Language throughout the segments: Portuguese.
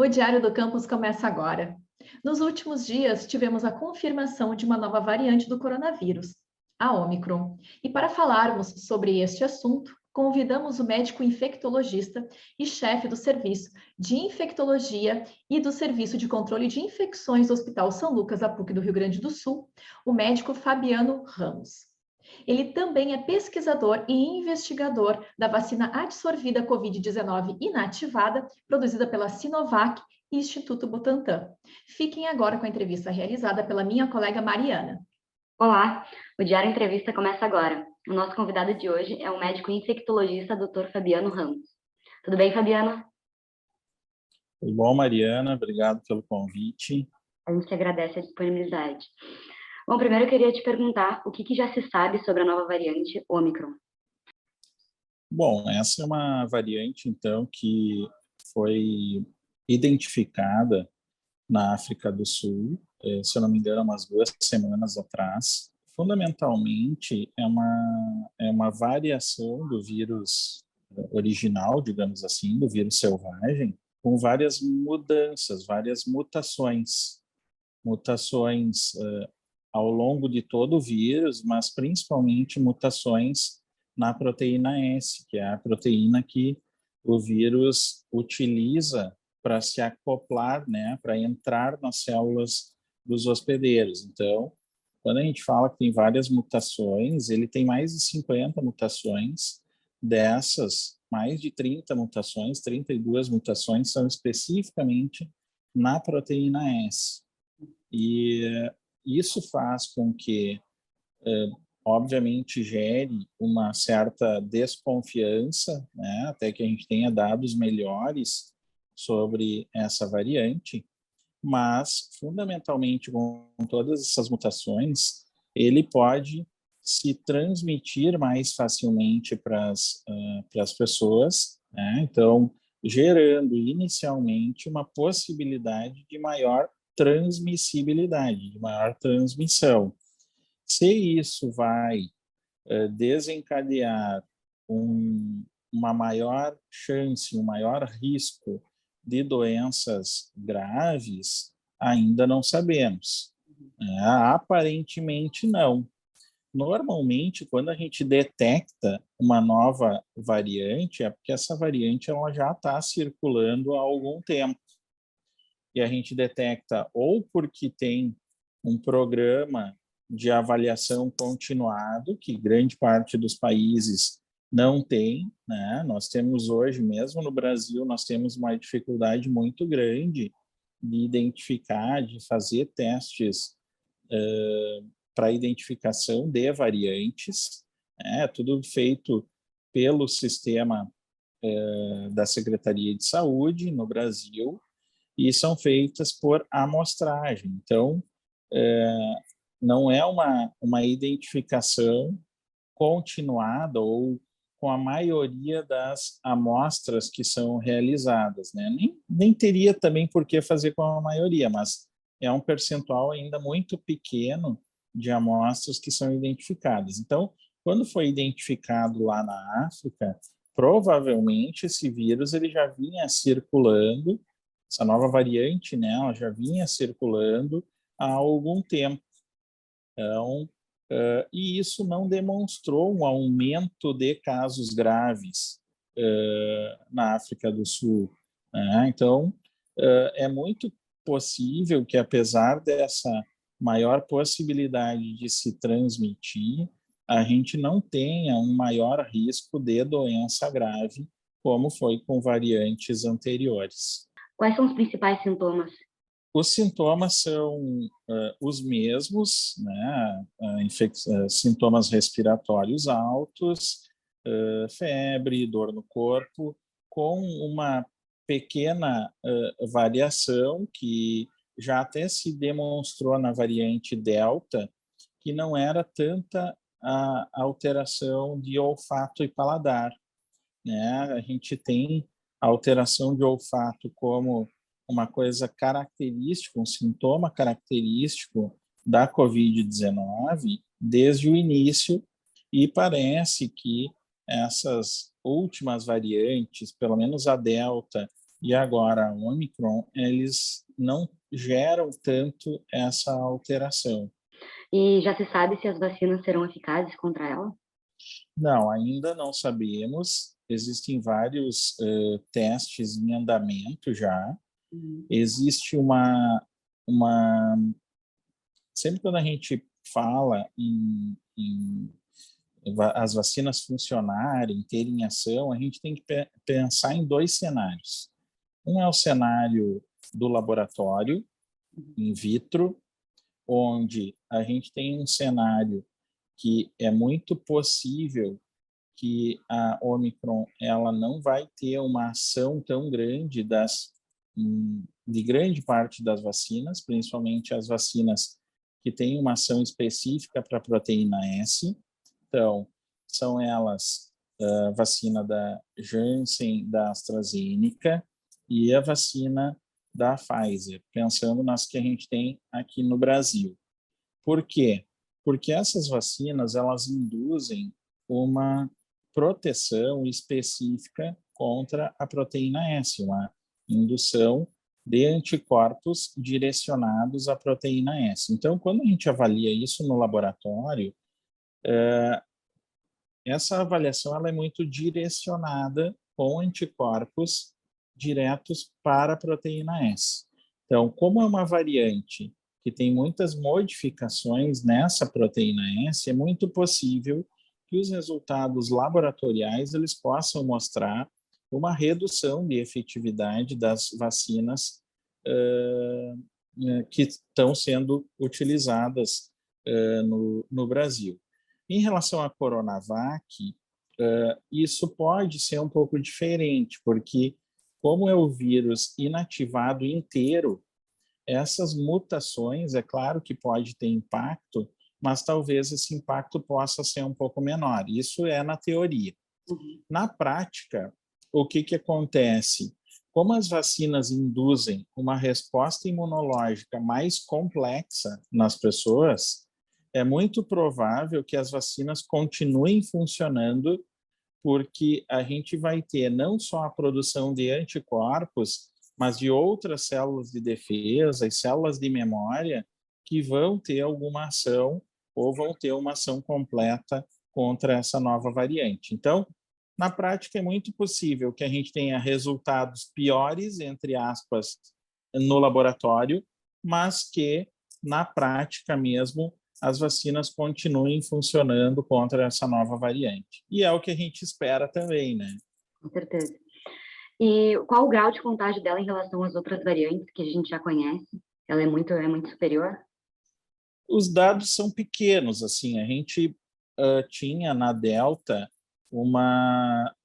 O Diário do Campus começa agora. Nos últimos dias, tivemos a confirmação de uma nova variante do coronavírus, a Ômicron. E para falarmos sobre este assunto, convidamos o médico infectologista e chefe do Serviço de Infectologia e do Serviço de Controle de Infecções do Hospital São Lucas, da PUC do Rio Grande do Sul, o médico Fabiano Ramos. Ele também é pesquisador e investigador da vacina adsorvida Covid-19 inativada, produzida pela Sinovac e Instituto Butantan. Fiquem agora com a entrevista realizada pela minha colega Mariana. Olá, o Diário Entrevista começa agora. O nosso convidado de hoje é o médico infectologista Dr. Fabiano Ramos. Tudo bem, Fabiano? Tudo bom, Mariana? Obrigado pelo convite. A gente agradece a disponibilidade. Bom, primeiro eu queria te perguntar o que já se sabe sobre a nova variante Ômicron. Bom, essa é uma variante, então, que foi identificada na África do Sul, se eu não me engano, umas 2 semanas atrás. Fundamentalmente, é uma variação do vírus original, digamos assim, do vírus selvagem, com várias mudanças, várias mutações ao longo de todo o vírus, mas principalmente mutações na proteína S, que é a proteína que o vírus utiliza para se acoplar, né, para entrar nas células dos hospedeiros. Então, quando a gente fala que tem várias mutações, ele tem mais de 50 mutações, dessas, mais de 30 mutações, 32 mutações são especificamente na proteína S. E isso faz com que, obviamente, gere uma certa desconfiança, né, até que a gente tenha dados melhores sobre essa variante, mas, fundamentalmente, com todas essas mutações, ele pode se transmitir mais facilmente para as pessoas, né? Então, gerando inicialmente uma possibilidade de maior transmissibilidade, de maior transmissão. Se isso vai desencadear uma maior chance, um maior risco de doenças graves, ainda não sabemos. Aparentemente não. Normalmente, quando a gente detecta uma nova variante, é porque essa variante ela já está circulando há algum tempo. E a gente detecta ou porque tem um programa de avaliação continuado, que grande parte dos países não tem, né? Nós temos hoje, mesmo no Brasil, nós temos uma dificuldade muito grande de identificar, de fazer testes para identificação de variantes, tudo feito pelo sistema da Secretaria de Saúde no Brasil, e são feitas por amostragem. Então, não é uma identificação continuada ou com a maioria das amostras que são realizadas, né? Nem teria também por que fazer com a maioria, mas é um percentual ainda muito pequeno de amostras que são identificadas. Então, quando foi identificado lá na África, provavelmente esse vírus ele já vinha circulando, essa nova variante, né, ela já vinha circulando há algum tempo. Então, e isso não demonstrou um aumento de casos graves na África do Sul. Né? Então, é muito possível que, apesar dessa maior possibilidade de se transmitir, a gente não tenha um maior risco de doença grave, como foi com variantes anteriores. Quais são os principais sintomas? Os sintomas são os mesmos, né? Sintomas respiratórios altos, febre, dor no corpo, com uma pequena variação que já até se demonstrou na variante Delta, que não era tanta a alteração de olfato e paladar, né? A gente tem a alteração de olfato como uma coisa característica, um sintoma característico da Covid-19 desde o início, e parece que essas últimas variantes, pelo menos a Delta e agora a Omicron, eles não geram tanto essa alteração. E já se sabe se as vacinas serão eficazes contra ela? Não, ainda não sabemos. Existem vários testes em andamento já. Existe uma... Sempre quando a gente fala em as vacinas funcionarem, terem ação, a gente tem que pensar em dois cenários. Um é o cenário do laboratório, in vitro, onde a gente tem um cenário que é muito possível que a Omicron ela não vai ter uma ação tão grande de grande parte das vacinas, principalmente as vacinas que têm uma ação específica para a proteína S. Então, são elas a vacina da Janssen, da AstraZeneca e a vacina da Pfizer, pensando nas que a gente tem aqui no Brasil. Por quê? Porque essas vacinas, elas induzem uma proteção específica contra a proteína S, uma indução de anticorpos direcionados à proteína S. Então, quando a gente avalia isso no laboratório, essa avaliação ela é muito direcionada com anticorpos diretos para a proteína S. Então, como é uma variante que tem muitas modificações nessa proteína S, é muito possível que os resultados laboratoriais eles possam mostrar uma redução de efetividade das vacinas que estão sendo utilizadas no Brasil. Em relação à Coronavac, isso pode ser um pouco diferente, porque como é o vírus inativado inteiro, essas mutações, é claro que pode ter impacto, mas talvez esse impacto possa ser um pouco menor. Isso é na teoria. Na prática, o que acontece? Como as vacinas induzem uma resposta imunológica mais complexa nas pessoas, é muito provável que as vacinas continuem funcionando, porque a gente vai ter não só a produção de anticorpos, mas de outras células de defesa e células de memória que vão ter alguma ação ou vão ter uma ação completa contra essa nova variante. Então, na prática, é muito possível que a gente tenha resultados piores, entre aspas, no laboratório, mas que, na prática mesmo, as vacinas continuem funcionando contra essa nova variante. E é o que a gente espera também, né? Com certeza. E qual o grau de contágio dela em relação às outras variantes que a gente já conhece? Ela é muito superior? Os dados são pequenos, assim, a gente tinha na Delta uma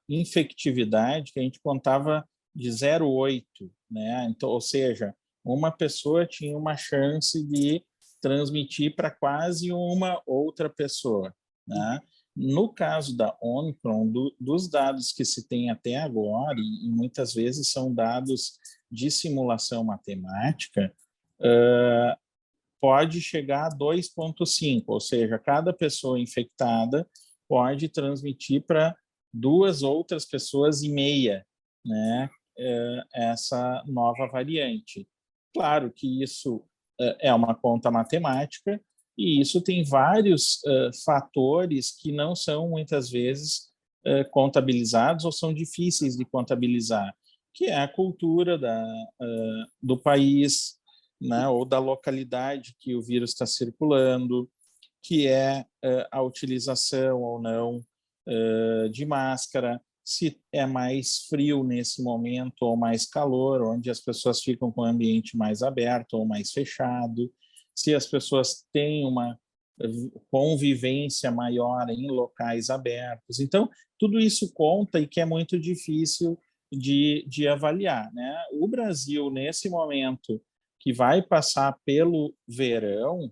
infectividade que a gente contava de 0,8, né? Então, ou seja, uma pessoa tinha uma chance de transmitir para quase uma outra pessoa, né? No caso da Omicron, dos dados que se tem até agora, e muitas vezes são dados de simulação matemática, pode chegar a 2,5, ou seja, cada pessoa infectada pode transmitir para 2 outras pessoas e meia, né, essa nova variante. Claro que isso é uma conta matemática e isso tem vários fatores que não são muitas vezes contabilizados ou são difíceis de contabilizar, que é a cultura do país, né, ou da localidade que o vírus está circulando, que é a utilização ou não de máscara, se é mais frio nesse momento ou mais calor, onde as pessoas ficam com o ambiente mais aberto ou mais fechado, se as pessoas têm uma convivência maior em locais abertos. Então, tudo isso conta e que é muito difícil de avaliar, né? O Brasil, nesse momento, que vai passar pelo verão,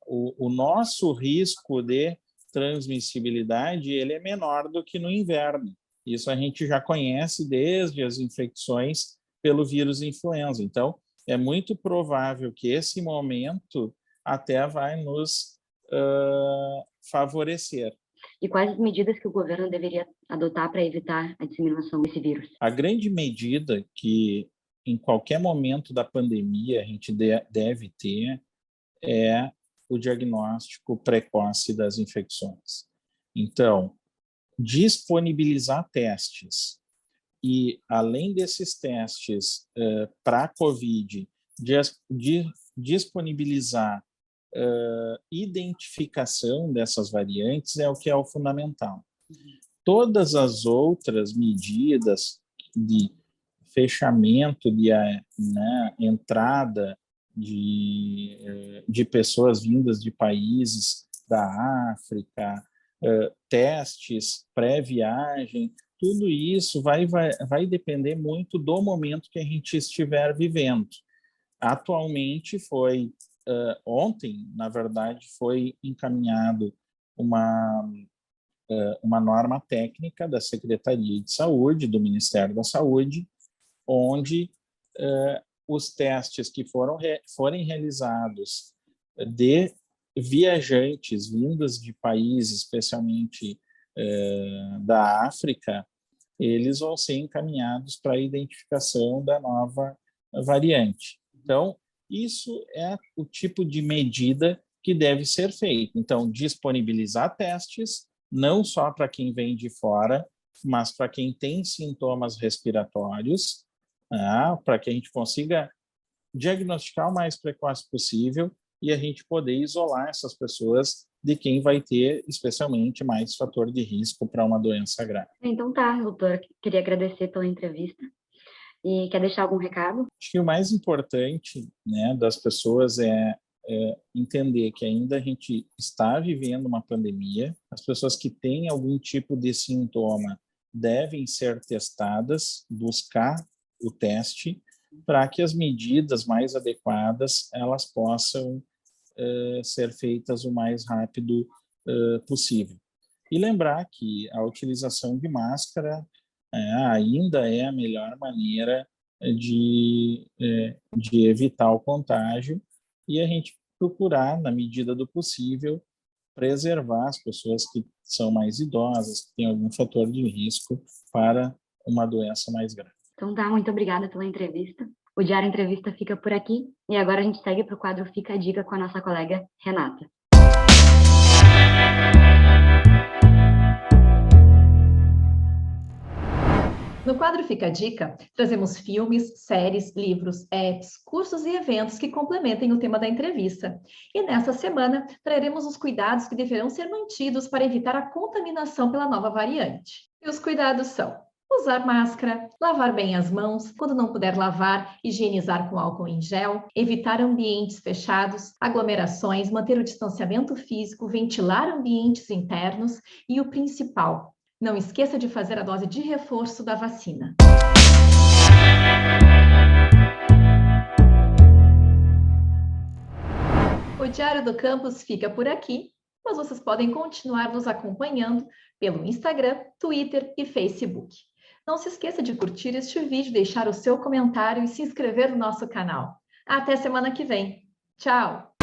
o nosso risco de transmissibilidade ele é menor do que no inverno. Isso a gente já conhece desde as infecções pelo vírus influenza. Então, é muito provável que esse momento até vai nos favorecer. E quais as medidas que o governo deveria adotar para evitar a disseminação desse vírus? A grande medida que, em qualquer momento da pandemia, a gente deve ter é o diagnóstico precoce das infecções. Então, disponibilizar testes e, além desses testes para a COVID, disponibilizar identificação dessas variantes é o que é o fundamental. Todas as outras medidas de fechamento, de entrada de pessoas vindas de países da África, testes pré-viagem, tudo isso vai depender muito do momento que a gente estiver vivendo. Atualmente ontem, na verdade, foi encaminhado uma norma técnica da Secretaria de Saúde, do Ministério da Saúde, onde os testes que forem realizados de viajantes vindos de países, especialmente da África, eles vão ser encaminhados para a identificação da nova variante. Então, isso é o tipo de medida que deve ser feita. Então, disponibilizar testes, não só para quem vem de fora, mas para quem tem sintomas respiratórios, para que a gente consiga diagnosticar o mais precoce possível e a gente poder isolar essas pessoas de quem vai ter, especialmente, mais fator de risco para uma doença grave. Então tá, doutor. Queria agradecer pela entrevista. E quer deixar algum recado? Acho que o mais importante, né, das pessoas é entender que ainda a gente está vivendo uma pandemia. As pessoas que têm algum tipo de sintoma devem ser testadas, buscar o teste, para que as medidas mais adequadas elas possam ser feitas o mais rápido possível. E lembrar que a utilização de máscara ainda é a melhor maneira de evitar o contágio e a gente procurar, na medida do possível, preservar as pessoas que são mais idosas, que têm algum fator de risco para uma doença mais grave. Então tá, muito obrigada pela entrevista. O Diário Entrevista fica por aqui e agora a gente segue para o quadro Fica a Dica com a nossa colega Renata. No quadro Fica a Dica, trazemos filmes, séries, livros, apps, cursos e eventos que complementem o tema da entrevista. E nessa semana, traremos os cuidados que deverão ser mantidos para evitar a contaminação pela nova variante. E os cuidados são: usar máscara, lavar bem as mãos, quando não puder lavar, higienizar com álcool em gel, evitar ambientes fechados, aglomerações, manter o distanciamento físico, ventilar ambientes internos e o principal, não esqueça de fazer a dose de reforço da vacina. O Diário do Campus fica por aqui, mas vocês podem continuar nos acompanhando pelo Instagram, Twitter e Facebook. Não se esqueça de curtir este vídeo, deixar o seu comentário e se inscrever no nosso canal. Até semana que vem. Tchau!